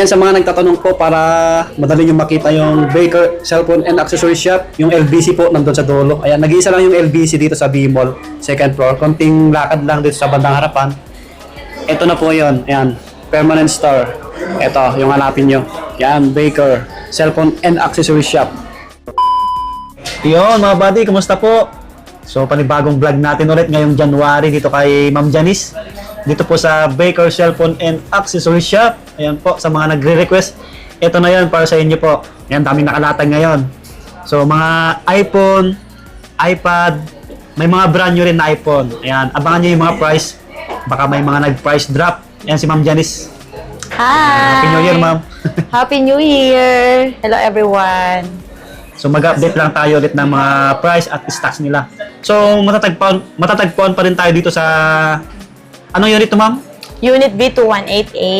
Ayan, sa mga nagtatanong po, para madali nyo makita yung Baker Cellphone and Accessory Shop, yung LBC po nandun sa dulo. Ayan, nag-iisa lang yung LBC dito sa B-Mall, second floor. Konting lakad lang dito sa bandang harapan. Ito na po yun. Ayan, permanent store. Ito, yung hanapin nyo. Yan, Baker Cellphone and Accessory Shop. Yun, mga buddy, kumusta po? So, panibagong vlog natin ulit ngayong January dito kay Ma'am Janice. Dito po sa Baker Cellphone and Accessory Shop. Ayan po, sa mga nagre-request. Ito na yun para sa inyo po. Ayan, daming nakalatag ngayon. So, mga iPhone, iPad, may mga brand new rin na iPhone. Ayan, abangan nyo yung mga price. Baka may mga nag-price drop. Ayan si Ma'am Janice. Hi! Happy New Year, Ma'am. Happy New Year! Hello, everyone. So, mag-update lang tayo ulit ng mga price at stocks nila. So, matatagpuan pa rin tayo dito sa... Anong unit ito, Ma'am? Unit B218A.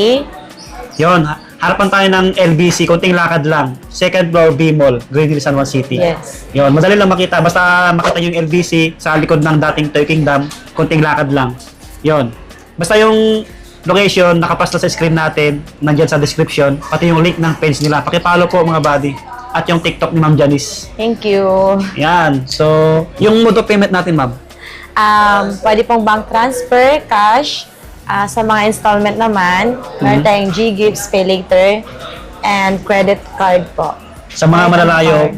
Yon, harapan tayo ng LBC, konting lakad lang. Second floor B-Mall, Green Hills, San Juan City. Yes. Yon, madali lang makita. Basta makita yung LBC sa likod ng dating Toy Kingdom, konting lakad lang. Yon. Basta yung location, nakapasta sa screen natin, nandyan sa description, pati yung link ng page nila. Pakipollow po mga buddy. At yung TikTok ni Ma'am Janice. Thank you. Yan. So, yung mode of payment natin, Ma'am. Pwede pong bank transfer, cash. Sa mga installment naman, meron tayong G-Gifts, Pay Later, and credit card po. Sa mga malalayo,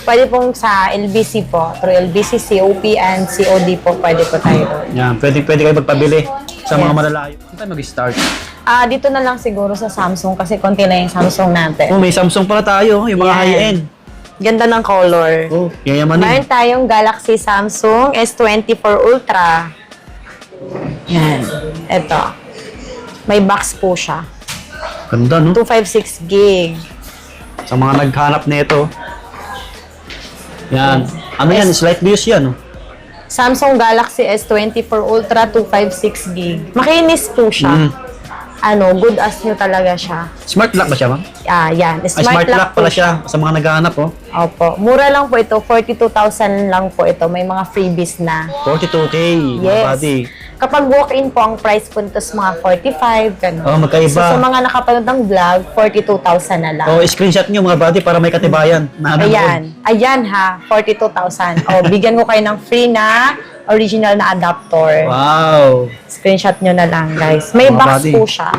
Pwede pong sa LBC po. Through LBC, COP, and COD po, pwede po tayo doon. yan, pwede kayo magpabili sa mga Yes. malalayo. Saan tayo mag-start? Dito na lang siguro sa Samsung kasi konti na yung Samsung natin. Oh, may Samsung pala tayo, yung mga Yan. high-end. Ganda ng color. Oh, yayamanin. Meron tayong Galaxy Samsung S24 Ultra. Yan. Ito. May box po siya. Ganda, no? 256 gig. Sa mga naghanap nito. Yan. Ano yan? Slight views yan, no? Samsung Galaxy S24 Ultra 256 gig. Makinis po siya. Good as new talaga siya. Smart lock ba siya, ma'am? Yan. Ay, smart lock pala siya sa mga naghahanap, oh. Opo. Mura lang po ito. 42,000 lang po ito. May mga freebies na. 42K, mga Yes. buddy. Kapag walk-in po, ang price po nito is mga 45, ganun. Oh, magkaiba. So, sa mga nakapanood ng vlog, 42,000 na lang. Oh, screenshot nyo, mga buddy, para may katibayan. Na ano Ayan. Ayan ha, 42,000. Bigyan ko kayo ng free na original na adapter. Wow. Screenshot nyo na lang, guys. May Mga box buddy. po siya.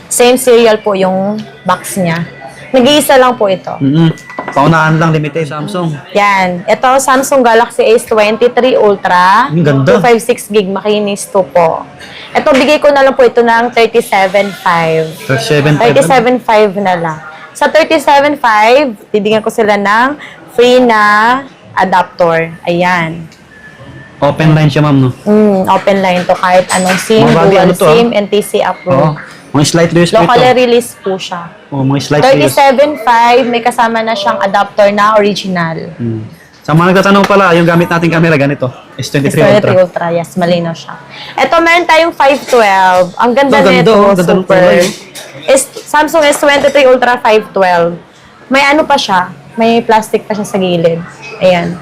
Same serial po yung box niya. Nag-iisa lang po ito. Paunahan lang, limited. Samsung. Yan. Ito, Samsung Galaxy S23 Ultra. Ang ganda. 256 gig, makinis to po. Ito, bigay ko na lang po ito ng 37.5. 37.5 na lang. Sa 37.5, bibigyan ko sila ng free na adapter. Ayan. Open line siya, ma'am, no? Open line to kahit anong SIM, Mga bagay, dual ano to, SIM, NTC Oo. approved. Mga slight views po ito. Locally release po siya. Oh, mga slight views. 37.5, may kasama na siyang adapter na original. Sa mga nagtatanong pala, yung gamit nating camera ganito. S23 Ultra. S23 Ultra, yes, malinaw siya. Ito, meron tayong 512. Ang ganda Ang ganda, nito, oh, ganda ng super. kulay. Samsung S23 Ultra 512. May ano pa siya, may plastic pa siya sa gilid. Ayan.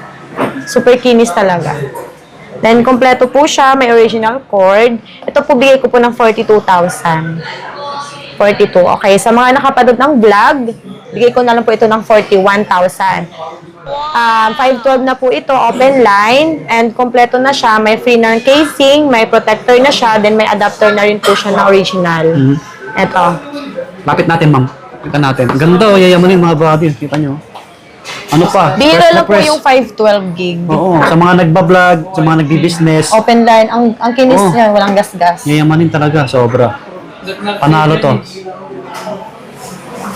Super kinis talaga. Then, kompleto po siya, may original cord. Ito po, bigay ko po ng 42,000. 42. Okay, sa mga nakapanood ng vlog, bigay ko na lang po ito ng 41,000. 512 na po ito, open line, and kompleto na siya. May free na casing, may protector na siya, then may adapter na rin po siya na original. Ito. Lapit natin, ma'am. Kita natin. Ang ganda, yayamanin mga buddy. Kita nyo. Ano pa? Bihira Press na lang po press. yung 512 gig. Oo, sa mga nagbablog, sa mga nagbi-business, Open line, ang kinis Oo. niya, walang gasgas. yayamanin talaga, sobra. Panalo to.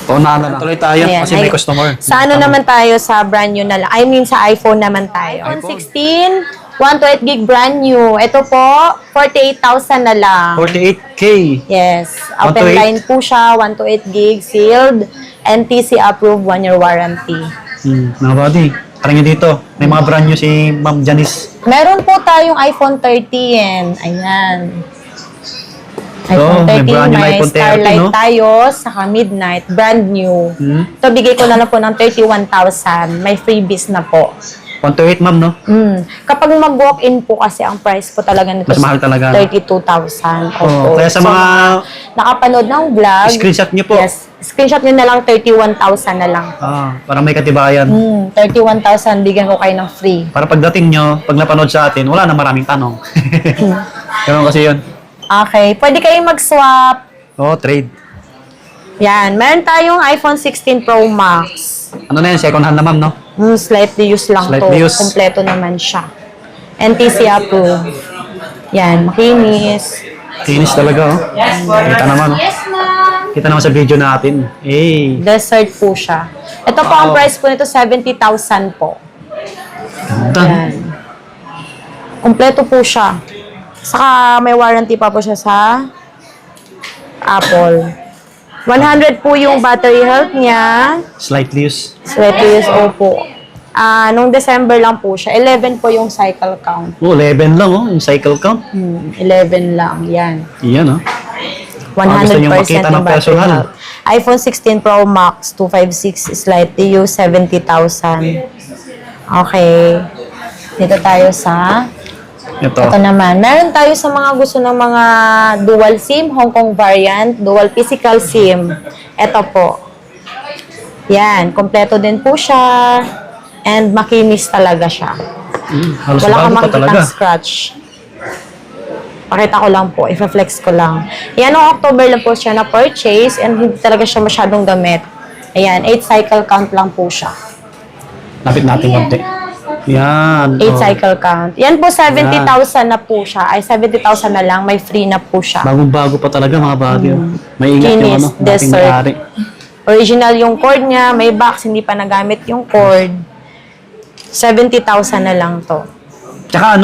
Paunahan na lang. Tuloy tayo Ayan, kasi may customer. Sa ano naman tayo, sa brand new na lang. I mean, sa iPhone naman tayo. iPhone 16, 128 gig brand new. Ito po, 48,000 na lang. 48K. Yes. Open 128? line po siya, 128 gig, sealed, NTC approved, 1-year warranty. Mga buddy, tara nyo dito. May mga brand new si Ma'am Janice. Meron po tayong iPhone 13. Ayan. iPhone may 13, brand new may iPhone 30, Starlight no? tayo, saka Midnight, brand new. Ito, bigay ko na lang po ng 31,000. May freebies na po. 128, ma'am, no? Kapag mag-walk-in po kasi ang price po talaga nito Mas mahal talaga. 32,000. Oo, kaya sa mga nakapanood ng vlog, screenshot niyo po. yes, screenshot nyo na lang 31,000 na lang. Parang may katibayan. 31,000, bigyan ko kayo ng free. Para pagdating nyo, pag napanood sa atin, wala na maraming tanong. Ganun kasi yun. Okay, pwede kayong mag-swap. Trade. Yan, meron tayong iPhone 16 Pro Max. Ano na yan? Second hand na, ma'am, no? Slightly used lang Slightly to. used. Kompleto naman siya. NTC approved. Yan, makinis. Kinis talaga, oh. Kita naman, oh. Kita naman sa video natin. Hey. Desert po siya. Ito po ang price po nito, 70,000 po. Ganda. Yan. Kompleto po siya. Saka may warranty pa po siya sa Apple. 100 po yung battery health niya. Slightly used. Sweaty opo. Nung December lang po siya. 11 po yung cycle count. 11 lang, oh. Yung cycle count. 11 lang. Yan. Yan, oh. 100% gusto nyo makita ng yung battery personal. health. iPhone 16 Pro Max 256 slightly used 70,000. Okay. Dito tayo sa Ito. ito naman. Meron tayo sa mga gusto ng mga dual SIM, Hong Kong variant, dual physical SIM. Ito po. Yan. Kompleto din po siya. And makinis talaga siya. Halos Wala kang bago pa talaga. makikitang scratch. Pakita ko lang po. I-flex ko lang. Yan, noong October lang po siya na-purchase and hindi talaga siya masyadong gamit. Ayan, 8 cycle count lang po siya. Lapit natin konti. Yan. 8 cycle count. Yan po, 70,000 na po siya. Ay, 70,000 na lang. May free na po siya. Bagong-bago pa talaga, mga bagyo. May ingat yung Kinis, dating desert. may-ari. Original yung cord niya. May box, hindi pa nagamit yung cord. 70,000 na lang to. Tsaka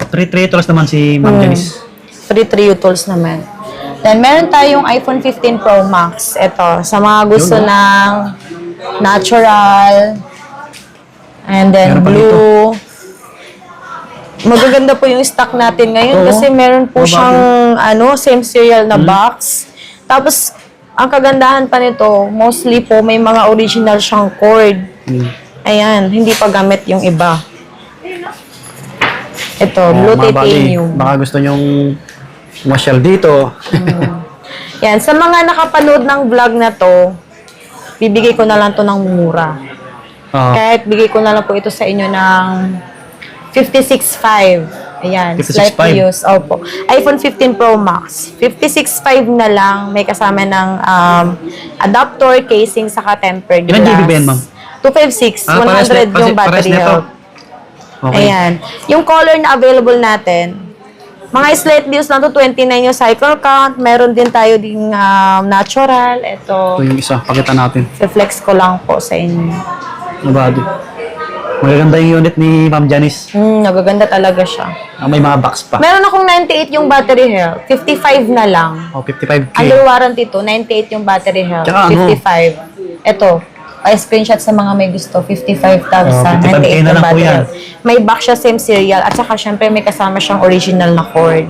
free tools naman si Ma'am Janice. Free trio tools naman. Then, meron tayong iPhone 15 Pro Max. Ito, sa mga gusto ng natural, and then Meron pa blue. Magaganda po yung stock natin ngayon Oo. kasi meron po Mababa. siyang same serial na box. Tapos, ang kagandahan pa nito, mostly po may mga original siyang cord. Ayan, hindi pa gamit yung iba. Ito, blue Mga bagay, titanium. baka gusto nyong masyal dito. Yan, sa mga nakapanood ng vlog na to, bibigay ko na lang to ng mura. Kahit bigay ko na lang po ito sa inyo ng 56.5. Ayan, 56.5. slightly used. Opo. iPhone 15 Pro Max. 56.5 na lang. May kasama ng adapter, casing, saka tempered glass. Ilan GB ba yan, ma'am? 256. Parehas 100 yung pares battery nito. health. Okay. Ayan. Yung color na available natin, mga slightly used lang to 29 yung cycle count. Meron din tayo ding natural. Ito Ito, yung isa. Pakita natin. reflex ko lang po sa inyo. Mabado. Magaganda yung unit ni Ma'am Janice. Nagaganda talaga siya. May mga box pa. Meron akong 98 yung battery health. 55 na lang. 55K. Under warranty to, 98 yung battery health. Tsaka 55. Ito, screenshot sa mga may gusto, 55,000. 55K 98 na yung lang po battery yan. health. May box siya, same serial. At saka syempre may kasama siyang original na cord.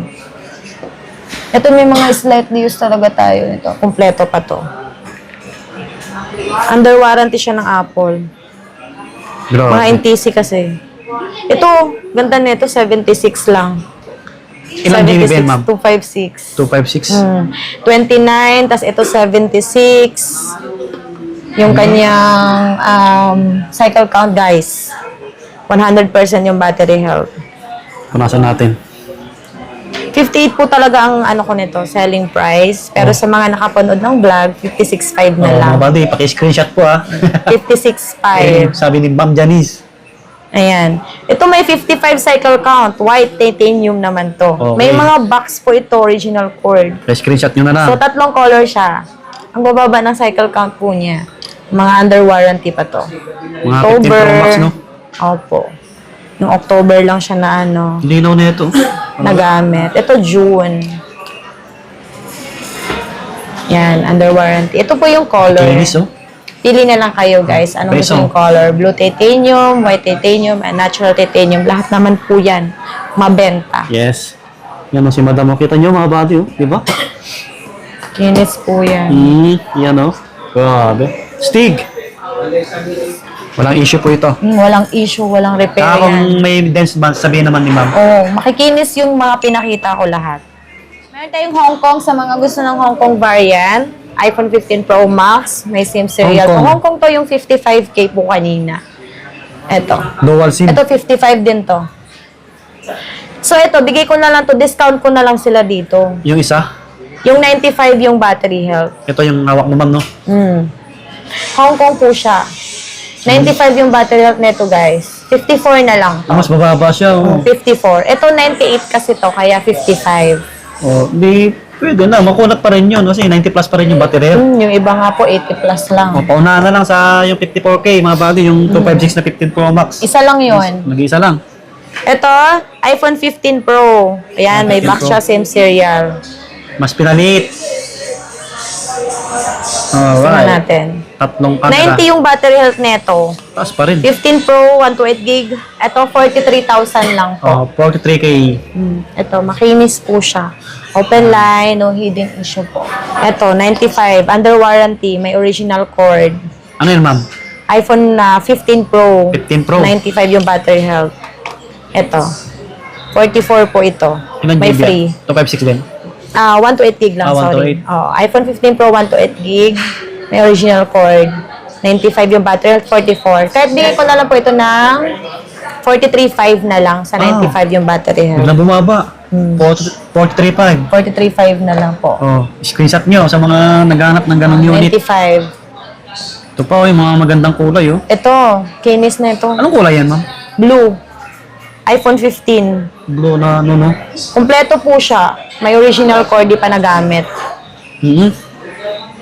Ito may mga slightly used talaga tayo nito. Kompleto pa to. Under warranty siya ng Apple. Mga Grabe. NTC kasi. Ito, ganda nito, 76 lang. Ilang GB ba yan, ma'am? 256. 256. 29, tas ito 76. Yung kanyang cycle count, guys. 100% yung battery health. Punasan natin. 58 po talaga ang ko nito, selling price. Pero sa mga nakapanood ng vlog, 56.5 na lang. Mga body, paki-screenshot po, ha. 56.5. Sabi ni Ma'am Janice. Ayan. Ito may 55 cycle count. White titanium naman to. Okay. May mga box po ito, original cord. Pa-screenshot nyo na lang. So, 3 color siya. Ang bababa ng cycle count po niya. Mga under warranty pa to. Mga 15 Pro Max, no? Opo. Noong October lang siya na Linaw na ito. nagamit. Ito June. Yan, under warranty. Ito po yung color. Kinis, oh. Pili na lang kayo, guys. Anong gusto Peso. yung color? Blue titanium, white titanium, and natural titanium. Lahat naman po yan. Mabenta. Yes. Yan o si Madam. Kita nyo mga body, oh. Diba? Kinis po yan. Yan o. Grabe. Stig. Walang issue po ito. Walang issue, walang repair yan. Kung may dents ba, sabihin naman ni ma'am. Oo, makikinis yung mga pinakita ko lahat. Meron tayong Hong Kong sa mga gusto ng Hong Kong variant. iPhone 15 Pro Max, may SIM serial. Hong Kong. Hong Kong to yung 55K po kanina. Ito. Dual SIM. Ito 55 din to. So ito, bigay ko na lang to, discount ko na lang sila dito. Yung isa, Yung 95 yung battery health. ito yung hawak mo ma'am, no? Hong Kong po siya. 95 yung battery health nito, guys. 54 na lang. Mas mababa siya, oh. 54. Ito 98 kasi to, kaya 55. Oh, di pwede na, makunat pa rin yun kasi 90 plus pa rin yung battery. Yung iba nga po, 80 plus lang. O, paunahan na lang sa yung 54K, mga bago, yung 256 na 15 Pro Max. Isa lang yun. Nag-iisa lang. Ito, iPhone 15 Pro. Ayan, may 15 box Pro. siya, same serial. Mas pinaliit. Tingnan Alright. natin. Tatlong camera. 90 yung battery health neto. Taas pa rin. 15 Pro, 128 gig. Ito, 43,000 lang po. 43K. Ito, makinis po siya. Open line, no hidden issue po. Ito, 95, under warranty, may original cord. Ano yun, ma'am? iPhone na 15 Pro. 15 Pro. 95 yung battery health. Ito. 44 po ito. Ilan May GB free. yan? 256 din? 128 gig lang, sorry. 128. Oh, iPhone 15 Pro, 128 gig. May original cord. 95 yung battery health, 44. Kahit bigay ko na lang po ito ng 43.5 na lang sa 95 yung battery health. Biglang bumaba. 43.5. 43.5 na lang po. Oh, screenshot nyo sa mga naghanap ng ganong unit. 95. Ito pa, oh, yung mga magandang kulay, oh. Ito, kinis na ito. Anong kulay yan, ma'am? Blue. iPhone 15. Blue na, ano, no? Kompleto po siya. May original cord, di pa nagamit.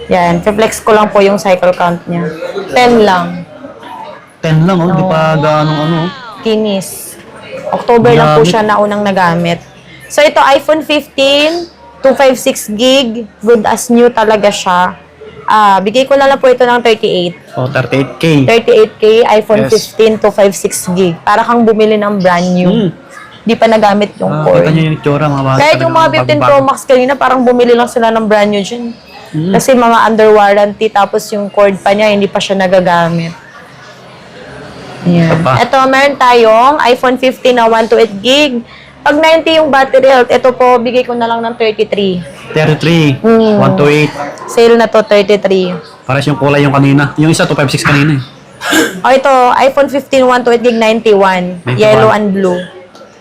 Yan, flex ko lang po yung cycle count niya. 10 lang. 10 lang, oh. Di pa ganong ano, oh. Kinis. October lang po Nagamit. siya naunang nagamit. So ito, iPhone 15, 256 gig, good as new talaga siya. Bigay ko na lang po ito ng 38. Oh, 38K. 38K, iPhone Yes. 15, 256 gig. Para kang bumili ng brand new. Di pa nagamit yung Kita cord. nyo yung itsura, mga bata. Kahit yung mga 15 Pro Max kanina, parang bumili lang sila ng brand new dyan. Kasi mga under warranty, tapos yung cord pa niya, hindi pa siya nagagamit. Yan. Pa. Ito, meron tayong iPhone 15 na 128 gig. Pag 90 yung battery health, ito po, bigay ko na lang ng 33. 33. 128. Sale na to, 33. Pares yung kulay yung kanina. Yung isa, 256 kanina, eh. O ito, iPhone 15 128 gig 91. 91. Yellow and blue.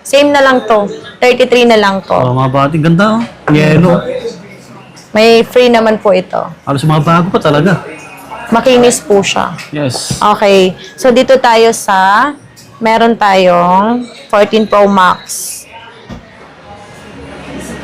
Same na lang to. 33 na lang to. Oh, mga bata. Ganda, oh. Yellow. May free naman po ito. Halos mga bago pa talaga. Makinis po siya. Yes. Okay. So, dito tayo sa, meron tayong 14 Pro Max.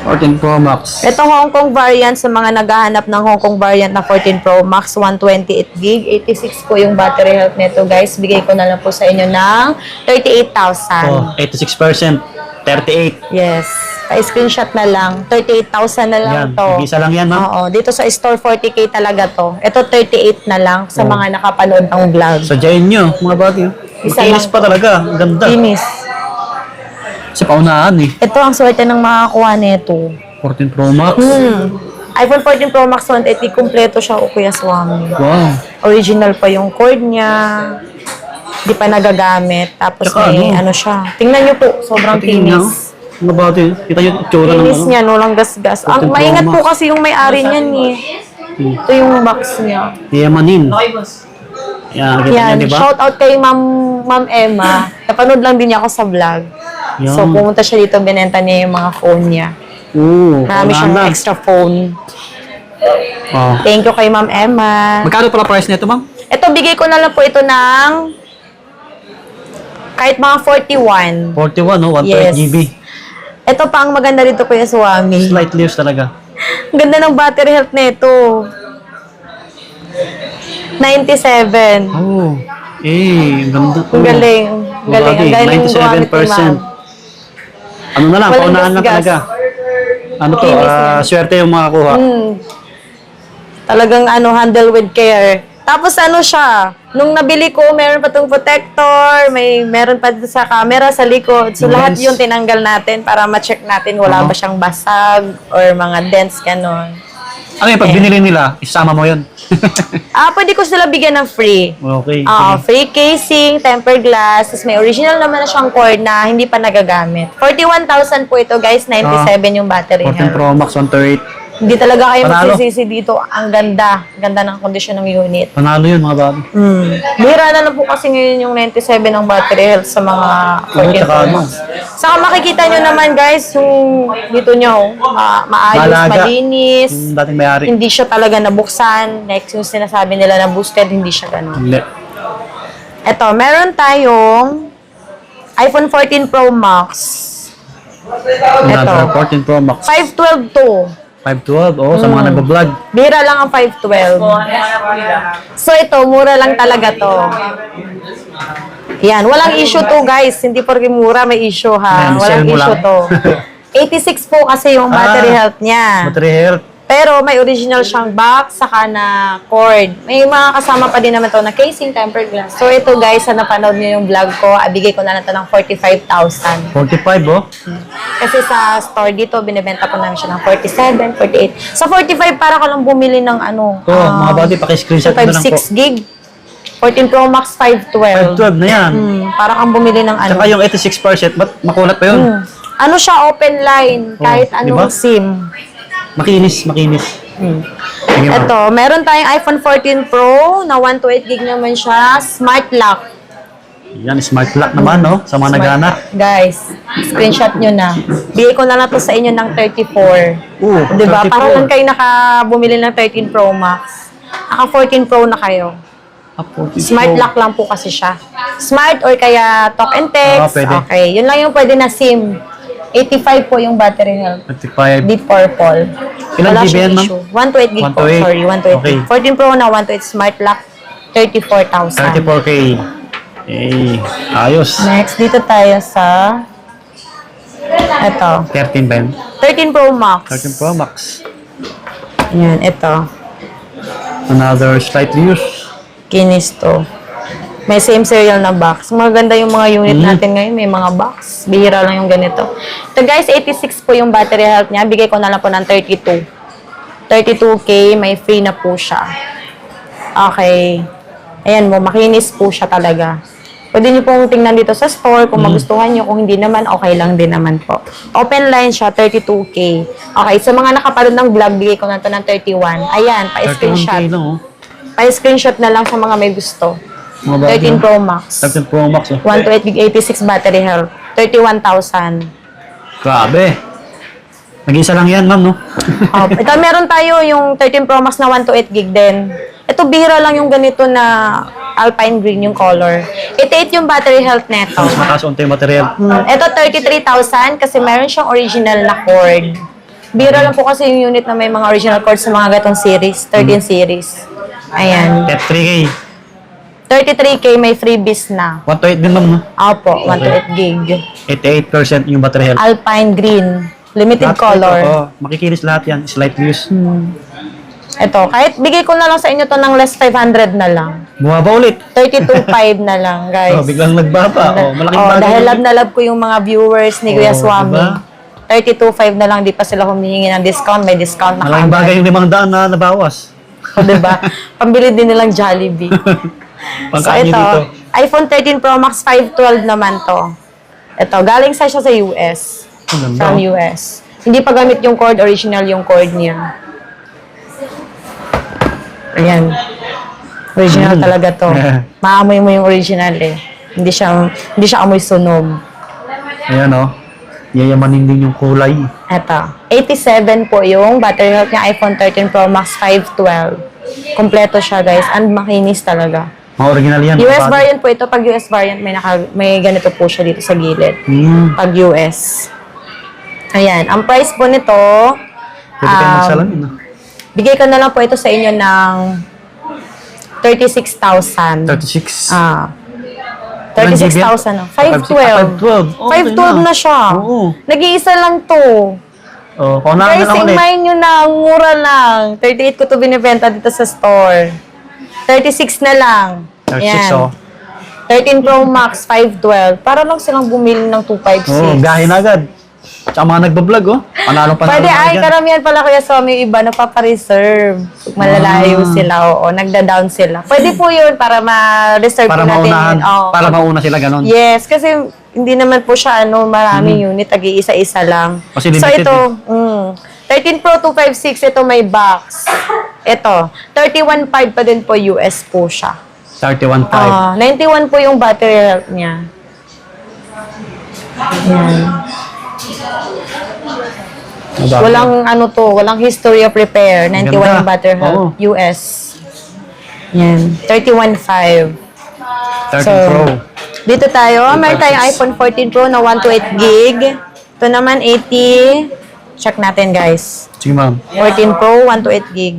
14 Pro Max. Ito Hong Kong variant sa mga naghahanap ng Hong Kong variant na 14 Pro Max, 128 gig. 86 po yung battery health nito, guys. Bigay ko na lang po sa inyo ng 38,000. Oh, 86%. 38. Yes. Pa-screenshot na lang. 38,000 na lang Yan. to. Isa lang yan, ma'am. Oo. Dito sa store, 40K talaga to. Ito, 38 na lang sa Oh. mga nakapanood ng vlog. Sadyain nyo, mga bati. Isa Makinis lang pa talaga. Ang ganda. Kinis. Kasi paunahan, eh. Ito ang swerte ng makakuha nito. 14 Pro Max. iPhone 14 Pro Max 180, kumpleto siya o Kuya Swami. Wow. Original pa yung cord niya. Di pa nagagamit. Tapos Tsaka may ano? ano siya. Tingnan nyo po, sobrang Tingnan nyo. kinis. Mga bati. Kita nyo yung itsura ng Kinis ano. niya, walang gasgas. 14 Ang Pro maingat po Max. kasi yung may-ari niyan eh. Ito yung box niya. Yamanin. Yan, kita Yan, nyo, di ba? shout out kay Ma'am Emma. Napanood lang din niya ako sa vlog. Yan. So, pumunta siya dito, binenta niya yung mga phone niya. Oo. Marami siyang paunahan na. extra phone. Oh. Thank you kay Ma'am Emma. Magkano pala price nito, ma'am? Ito, bigay ko na lang po ito ng kahit mga 41. 41, no? 128 Yes. GB. Ito pa ang maganda dito, Kuya Swami. Slight leaves talaga. Ang ganda ng battery health nito. 97. Oh. Eh, ang ganda. Ang galing. Ang galing. Ang galing gumamit ni 97%. Ma'am. Ano na lang, Walang paunahan lang gas-gas. talaga. Ano to, Kinis yan. swerte yung makakuha. Talagang handle with care. Tapos siya, nung nabili ko, meron pa tong protector, meron pa dito sa camera sa likod. So, Nice. lahat yung tinanggal natin para ma-check natin wala ba siyang basag or mga dents, ganon. Ano yung pag binili nila, isama mo yun? Pwede ko sila bigyan ng free. Okay. Free casing, tempered glass, tapos may original naman na siyang cord na hindi pa nagagamit. 41,000 po ito guys, 97 yung battery 14 health. Pro Max 128. Hindi talaga kayo Panalo. magsisisi dito. Ang ganda. Ganda ng kondisyon ng unit. Panalo yun mga babi. Bihira na lang po kasi ngayon yung 97 ng battery health sa mga 14 tsaka Pro ano. Max. Saka makikita nyo naman guys, yung dito nyo, maayos, Malaga. malinis. Yung dating may-ari. Hindi siya talaga nabuksan. Next, yung sinasabi nila na boosted, hindi siya ganun. Hindi. Eto, meron tayong iPhone 14 Pro Max. Another Eto. 14 Pro Max. 512 to. 512. Oo, sa mga nag-vlog. Bira lang ang 512. So ito, mura lang talaga to. Yan, walang issue to guys. Hindi porke mura may issue ha. Ayan, Walang sell mo issue lang. to. 86 po kasi yung battery health niya. Battery health. Pero may original siyang box, saka na cord. May mga kasama pa din naman to na casing, tempered glass. So ito guys, sa napanood niyo yung vlog ko, bigay ko na lang to ng 45,000. 45 oh. Kasi sa store dito, binibenta ko namin siya ng 47, 48. Sa 45, para ka lang bumili ng ano. Ito, mga buddy, paki-screenshot mo lang po. 56 gig. 14 Pro Max 512. 512 na yan. Para kang bumili ng ano. Tsaka yung 86%, ba't makulat pa yun? Ano siya, open line. Kahit diba? anong SIM. Makinis. Sige, ma'am. Ito, meron tayong iPhone 14 Pro na 128 gig naman siya. Smart lock. Yan, smart lock naman, no? Sa mga nagana. Guys, screenshot nyo na. Bigay ko na lang to sa inyo ng 34. Oo, Diba? 34. Para lang kayo nakabumili ng 13 Pro Max. Naka 14 Pro na kayo. 44. Smart lock lang po kasi siya. Smart or kaya talk and text. Pwede. Okay, yun lang yung pwede na SIM. 85 po yung battery health. 35. Deep purple. Ilang Wala GB siyang yan, ma'am? issue. 128 gig po. 128. Sorry, 128 Okay. gig. 14 Pro na 128 smart lock. 34,000. 34K. Eh, ayos. Next, dito tayo sa ito. 13 ba yun? 13 Pro Max. 13 Pro Max. Yan, ito. Another slight use. Kinis to. May same serial na box. Maganda yung mga unit natin ngayon. May mga box. Bihira lang yung ganito. Ito guys, 86 po yung battery health niya. Bigay ko na lang po ng 32. 32K. May free na po siya. Okay. Ayan mo, makinis po siya talaga. Pwede niyo pong tingnan dito sa store kung magustuhan niyo. Kung hindi naman, okay lang din naman po. Open line siya, 32K. Okay, sa mga nakapanood ng vlog, bigay ko na to ng 31. Ayan, 31K pa-screenshot. lang, oh. Pa-screenshot na lang sa mga may gusto. Mga bagay, 13 oh. Pro Max. 13 Pro Max, oh. 128 gig 86 battery health. 31,000. Grabe. Nag-isa lang yan, ma'am, no? Ito meron tayo yung 13 Pro Max na 128 gig din. Ito bihira lang yung ganito na Alpine Green yung color. 88 yung battery health neto. Mas mataas unti yung material. Ito 33,000 kasi meron siyang original na cord. Bihira lang po kasi yung unit na may mga original cords sa mga gatong series, 13 series. Ayan. 3K. 33K may freebies na. 128 din, ma'am, no? Opo, 128 gig. 88% yung battery health. Alpine Green. Limited color. Oo, makikinis lahat yan. Slight use. Ito, kahit bigay ko na lang sa inyo to ng less 500 na lang. Bumaba ulit. 32.5 na lang, guys. Oh, biglang nagbaba. Oh, malaking bagay. Dahil yun. love na love ko yung mga viewers ni Kuya Oh, Swami. diba? 32.5 na lang, di pa sila humihingi ng discount. May discount na Malaking bagay yung 500 na nabawas. O, diba? Pambili din nilang Jollibee. So, Pangkain ito, nyo dito. iPhone 13 Pro Max 512 naman to. Ito, galing sa siya sa US. Ang ganda, From oh. US. Hindi pa gamit yung cord, original yung cord niya. Ayan. Original talaga to. Maamoy mo yung original eh. Hindi siya amoy sunog. Ayan, oh. Yayamanin din yung kulay. Eto. 87 po yung battery health niya iPhone 13 Pro Max 512. Kompleto siya guys. And makinis talaga. Mga original yan. US mga variant po ito. Pag US variant, may ganito po siya dito sa gilid. Pag US. Ayan. Ang price po nito, Pwede kayo magsalamin, no? bigay ko na lang po ito sa inyo ng 36,000. 36. 36,000. no? 512. 512. 512 na siya. Oo. Nag-iisa lang to. Oh, kaunahan Guys, na lang ulit. in-mind nyo na, ang mura lang. 38 ko to binibenta dito sa store. 36 na lang. 36, Ayan. oh. 13 Pro Max, 512. Para lang silang bumili ng 256. Oh, biyahe na agad. Tsaka mga nagbablog, oh. Panalo Pwede ay, dyan. karamihan pala Kuya Somi, yung iba napapareserve. Malalayo sila, oo, nagda-down sila. Pwede po yun para ma-reserve Para po natin maunahan, yun. Oo. para mauna sila ganon. Yes, kasi hindi naman po siya maraming unit, tag-iisa-isa lang. Kasi So limited ito, 13 Pro 256, ito may box. Ito, 31.5 pa din po US po siya. 31.5. 91 po yung battery health niya. Yan. Walang walang history of repair. 91 Ganda. yung battery health. Oo. US. Yan. 31.5. 13 So, Pro. Dito tayo, may tayong iPhone 14 Pro na 128 gig. Ito naman 80. Check natin guys. Sige, ma'am. 14 Pro, 128 gig.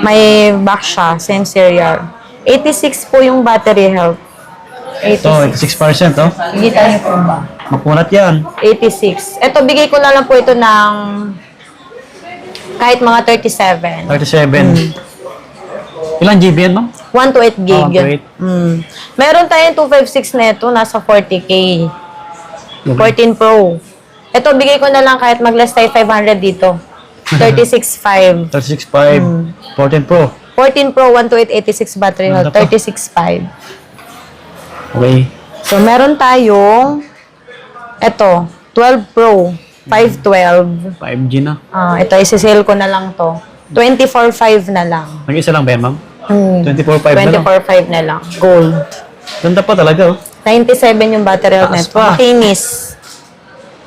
May box siya, same serial. 86 po yung battery health. Ito, 86%, oh. Kita niyo po ba? Makunat yan. 86. Ito, bigay ko na lang po ito ng kahit mga 37. 37. Ilan GB yan, ma'am? 128 gig. 128. Meron tayong 256 na ito, nasa 40K. 14 Pro. Ito, bigay ko na lang kahit mag-less tayo 500 dito. 36.5. 36.5. 14 Pro. 14 Pro, 128, 86 battery health, Ganda pa. 36.5. Okay. So, meron tayong ito, 12 Pro, 512. 5G na. Ito, isi-sale ko na lang to. 24.5 na lang. Nag-isa lang ba yan, ma'am? 24.5 24.5 na lang. na lang. Gold. Ganda pa talaga, oh. 97 yung battery health Taas nito. pa. Makinis.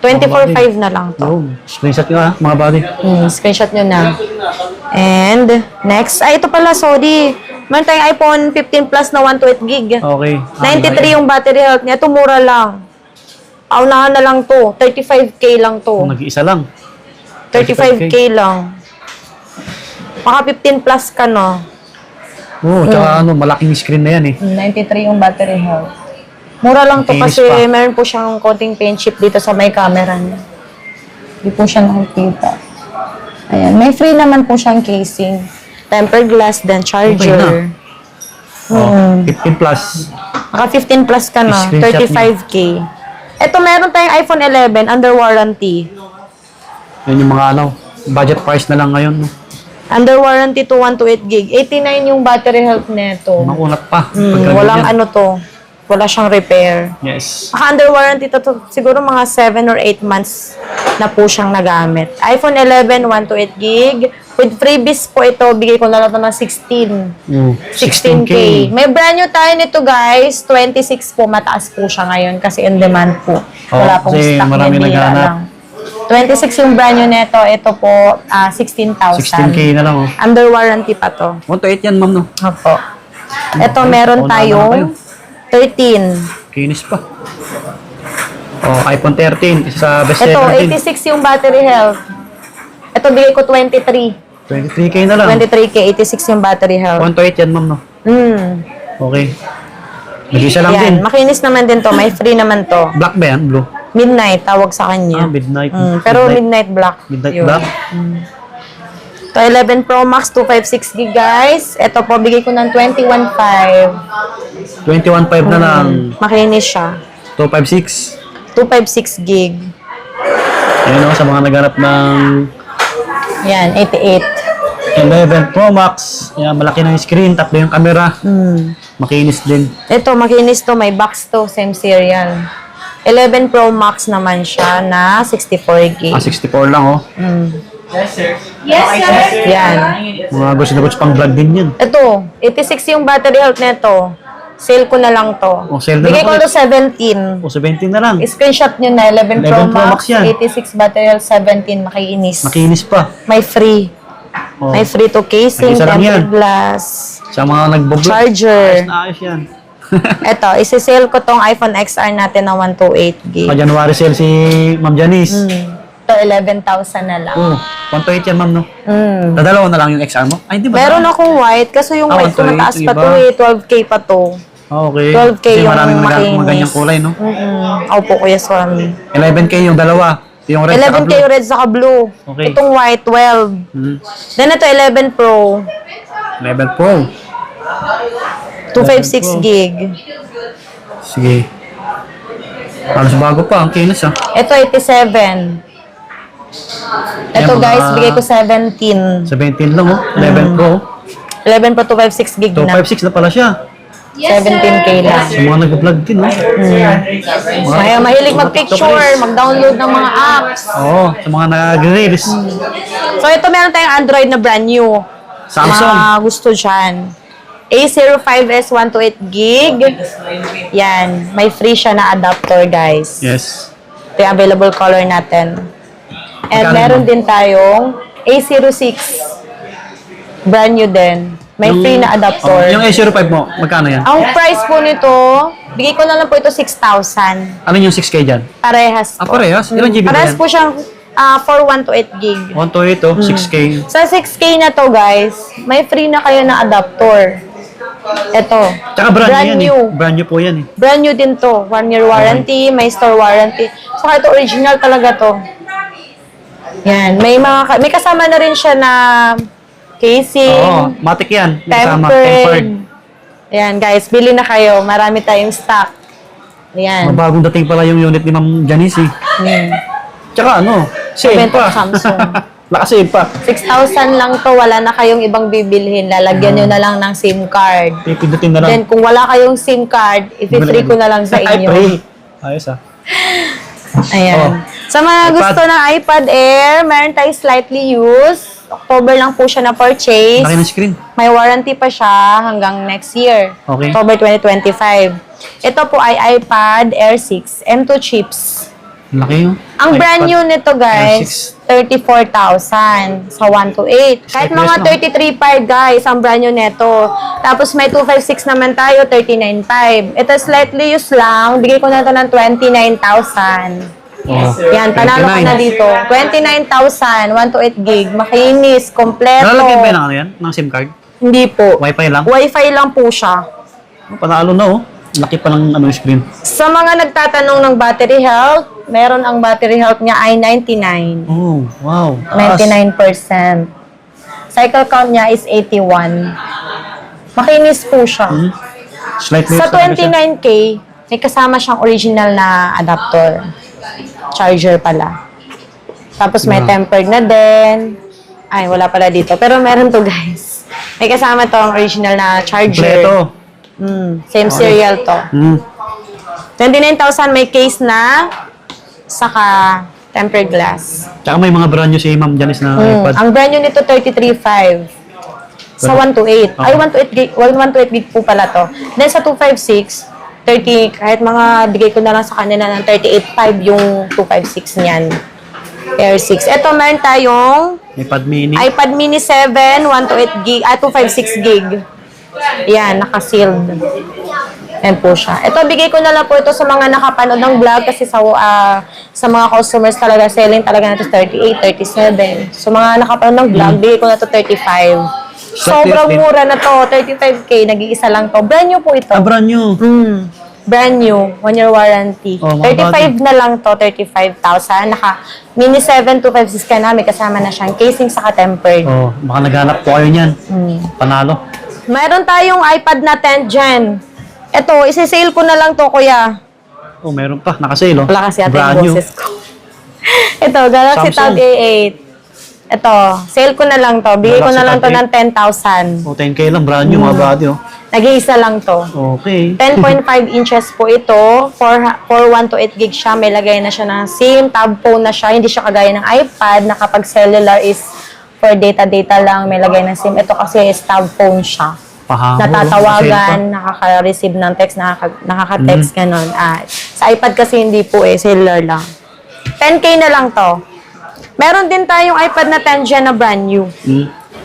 24.5 na lang to. Oh, screenshot nyo, ha, mga buddy. Screenshot nyo na. And, next. Ito pala, sorry. Meron tayong iPhone 15 Plus na 128 gig. Okay. 93 yung battery health niya. Ito, mura lang. Paunahan na lang to. 35K lang to. Nag-iisa lang. 35K lang. Maka 15 plus ka, no? Oo, tsaka malaking screen na yan, eh. 93 yung battery health. Mura lang to Makinis kasi pa. meron po siyang konting paint chip dito sa may camera niya. Hindi po siya nakikita. Ayan. May free naman po siyang casing. Tempered glass, then charger. Oh, 15 plus. Maka 15 plus ka na. Screenshot 35K. Ito, meron tayong iPhone 11 under warranty. Yan yung mga budget price na lang ngayon, no? Under warranty to 128 gig. 89 yung battery health nito. Makunat pa. Walang to. Wala siyang repair. Yes. Under warranty to siguro mga 7 or 8 months na po siyang nagamit. iPhone 11, 128 gig. With freebies po ito, bigay ko na lang ito ng 16. 16K. May brand new tayo nito guys. 26 po, mataas po siya ngayon kasi in demand po. Wala pong kasi stock, marami bira naghahanap. lang. 26 yung brand new nito. Ito po, 16,000. 16K na lang, oh. Under warranty pa to. 128 yan, ma'am, no? Opo. Ito, meron tayong 13. Kinis pa. Oh, iPhone 13. Isa sa best Ito, seller din. 86 yung battery health. Ito, bigay ko 23. 23K na lang. 23K, 86 yung battery health. 128 yan, ma'am, no? Okay. Nag-isa lang din. Yan, makinis naman din to. May free naman to. Black ba yan? Blue? Midnight, tawag sa kanya. Midnight. Pero midnight black. Midnight Yun. black? Ito, 11 Pro Max, 256 gig, guys. Ito po, bigay ko ng 21.5. 21.5 na lang. Makinis siya. 256. 256 gig. Yan, no? Sa mga naghanap ng Yan, 88. 11 Pro Max. Yan, malaki na yung screen. Tatlo yung camera. Makinis din. Ito, makinis to. May box to. Same serial. 11 Pro Max naman siya na 64 gig. 64 lang, oh. Yan. Mga gusto na gusto pang vlog din yan. Ito, 86 yung battery health nito. Sale ko na lang to. Oh, sale na Bigay lang ko ulit. to 17. O, 17 na lang. Screenshot nyo na, 11 Pro 11 Pro Max Max, yan. 86 battery health, 17, makiinis. Makinis pa. May free. Oh. May free to casing, Mag-isa lang yan. tempered glass, Sa mga nagbo-vlog. charger. Ayos yan. Ito, isi-sale ko tong iPhone XR natin na 128 gig. Pa-January sale si Ma'am Janice. Ito, 11,000 na lang. Oh, 128 yan, ma'am, no? Dadalawa na lang yung XR mo? Ay, hindi ba? Meron akong white, kasi yung white ko 128, mataas pa iba. to eh, 12K pa to. Okay. 12K Kasi yung maraming makinis. mga ganyang kulay, no? Opo, Kuya Swami. 11K yung dalawa. Yung red 11K blue. yung red saka blue. Okay. Itong white, 12. Then ito, 11 Pro. 11 Pro. 256 gig. Sige. Halos bago pa, ang kinis ah. Ito, 87. Ito Ayan, guys, mga- bigay ko 17. 17 lang oh. 11 Pro. 11 Pro 256 gig na. 256 na pala siya. 17K lang. Sa mga nag-vlog din oh. Kaya mahilig mag-picture, mag-download ng mga apps. Oo, sa mga nag-reels. So ito meron tayong Android na brand new. Samsung. Na gusto dyan. A05s 128 gig. Yan. May free siya na adapter, guys. Yes. Ito yung available color natin. And Magkano meron naman? din tayong A06. Brand new din. May free na adapter. Yung A05 mo, magkano yan? Ang price po nito, bigay ko na lang po ito 6,000. Ano yung 6K dyan? Parehas po. Parehas? Ilang GB ba Parehas yan? po siyang for 128 gig. 128 oh, 6K. Sa 6K na to, guys, may free na kayo na adapter. Ito. Tsaka brand new yan eh. Brand new po yan eh. Brand new din to. 1 year warranty, may store warranty. Saka ito, original talaga to. Yan. May kasama na rin siya na casing. Oo, matik yan. Kasama, tempered. Tempered. Ayan, guys, bili na kayo. Marami tayong stock. Ayan. Mabagong dating pala yung unit ni Ma'am Janice eh. Tsaka ano, save Benta pa. Samsung. Nakasave pa. 6,000 lang to. Wala na kayong ibang bibilhin. Lalagyan nyo na lang ng SIM card. Pipindutin na lang. Then, kung wala kayong SIM card, i-free ko na lang sa Ay, inyo. free. Ayos ah. Ayan. Oh. Sa mga iPad. gusto ng iPad Air, meron tayong slightly used. October lang po siya na purchase. Laki ng screen. May warranty pa siya hanggang next year. Okay. October 2025. Ito po ay iPad Air 6 M2 chips. Laki yun. Ang brand new nito, guys, 34,000 sa 128. Kahit mga 33.5, guys, ang brand new nito. Tapos may 256 naman tayo, 39.5. Ito slightly used lang. Bigay ko na ito ng 29,000. Oh, Yan, panalo ka na 29. dito. 29,000, 128 gig, makinis, kompleto. Nalalagyan ba yun ng ano yan? Ng SIM card? Hindi po. Wi-Fi lang? Wi-Fi lang po siya. Oh, panalo na oh. Laki pa ng ano, screen. Sa mga nagtatanong ng battery health, meron ang battery health niya ay 99. Oh, wow. Taas. 99%. Cycle count niya is 81. Makinis po siya. Slightly Sa talaga siya. 29K, may kasama siyang original na adapter. Charger pala. Tapos may tempered na din. Ay, wala pala dito. Pero meron to, guys. May kasama to ang original na charger. Kompleto. Same serial to. 29,000 may case na saka tempered glass. Tsaka may mga brand new si Ma'am Janice na iPad. Ang brand new nito 33.5 sa 128. Ay, 128 gig, 128 gig po pala to. Then sa 256, 30, kahit mga bigay ko na lang sa kanila ng 38.5 yung 256 niyan. Air 6. Ito, meron tayong iPad mini. iPad mini 7, 128 gig, 256 gig. Yan, naka-sealed. Yan po siya. Ito, bigay ko na lang po ito sa mga nakapanood ng vlog kasi sa mga customers talaga, selling talaga na ito 38, 37. So, mga nakapanood ng vlog, bigay ko na ito 35. Sobrang mura na to, 35K, nag-iisa lang to. Brand new po ito. Ah, brand new. Brand new, 1 year warranty. Oh, mga 35 na lang to, 35,000. Naka mini 7 256 ka na, may kasama na siyang casing saka tempered. Oh, baka naghanap po kayo niyan. Panalo. Mayroon tayong iPad na 10th gen. Ito, isi-sale ko na lang to, kuya. Oh, meron pa. Nakasale oh. Wala kasi ate Brand yung new. boses ko. Ito, Galaxy Samsung. Tab A8. Ito, sale ko na lang to. Bigay ko Galaxy na lang to Tab ng 10,000. Oh, 10K lang. Brand new mga body oh. Nag-iisa lang to. Okay. 10.5 inches po ito. For 128 gig siya. May lagay na siya ng SIM. Tab phone na siya. Hindi siya kagaya ng iPad na kapag cellular is for data-data lang. May lagay ng SIM. Ito kasi is tab phone siya. Pahango. Natatawagan, nakaka-receive ng text, nakaka-text, ganon. Sa iPad kasi hindi po cellular lang. 10K na lang to. Meron din tayong iPad na 10 gen na brand new.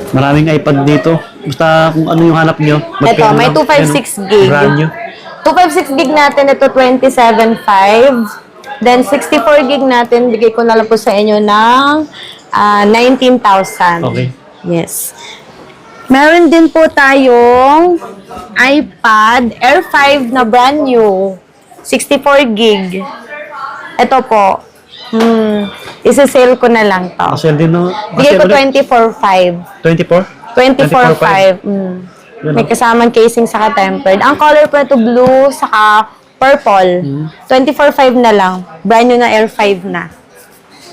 Maraming iPad dito. Basta kung ano yung hanap nyo. Ito, may 256 gig. Brand new. 256 gig natin, ito 27.5. Then 64 gig natin, bigay ko na lang po sa inyo ng 19,000. Okay. Yes. Meron din po tayong iPad Air 5 na brand new. 64 gig. Ito po. Isa-sale ko na lang to. Kasel din no. Bigay ko Kasel ulit. 24.5. 24? 24.5. May kasamang casing saka tempered. Ang color po ito blue saka Purple. 24.5 na lang. Brand new na Air 5 na.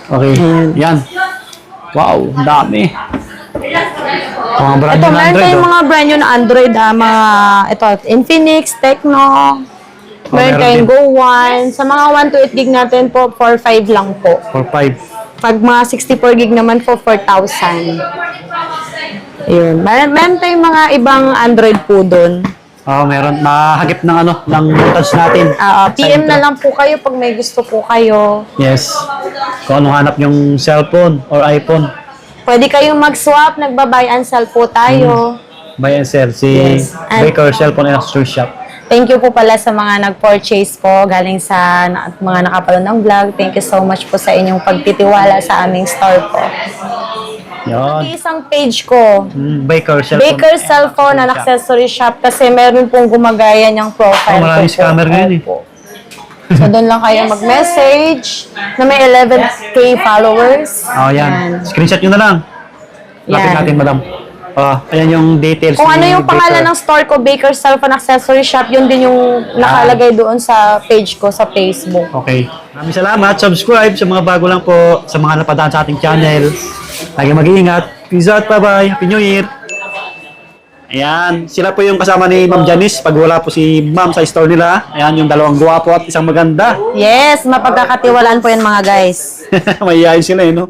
Okay. Yan. Wow, ang dami. Mga brand Ito, new na meron Android. tayong Oh. mga brand new na Android. Ito, Infinix, Tecno. Meron meron tayong din. Go One. Sa mga 1 to 8 gig natin po, 4.5 lang po. 4.5. Pag mga 64 gig naman po, 4,000. Yun. Meron tayong mga ibang Android po doon. Oh, meron. Mahagip ng ng touch natin. PM na lang po kayo pag may gusto po kayo. Yes. Kung anong hanap yung cellphone or iPhone. Pwede kayong mag-swap, nagba-buy and sell po tayo. Buy and sell. Si Yes. And- Baker Cellphone and Accessory Shop. Thank you po pala sa mga nag-purchase po galing sa mga nakapanood ng vlog. Thank you so much po sa inyong pagtitiwala sa aming store po. Yan. Isang page ko, Baker Cellphone. Baker Cellphone and Accessory Shop kasi meron pong gumagaya niyang profile Oh, maraming ko po. scammer ngayon eh. Opo. So doon lang kayo mag-message na may 11K followers. Oh, yan. Screenshot nyo na lang. Lapit Yan. natin, madam. Ayan yung details. Kung ano ni yung pangalan Baker. ng store ko, Baker Cellphone Accessory Shop, yun din yung nakalagay doon sa page ko sa Facebook. Okay. Maraming salamat. Subscribe sa mga bago lang po, sa mga napadaan sa ating channel. Lagi mag-iingat. Peace out. Bye-bye. Happy New Year. Ayan. Sila po yung kasama ni Ma'am Janice. Pag wala po si Ma'am sa store nila. Ayan yung dalawang gwapo at isang maganda. Yes, mapagkakatiwalaan po yan mga guys. Mahihayin sila no?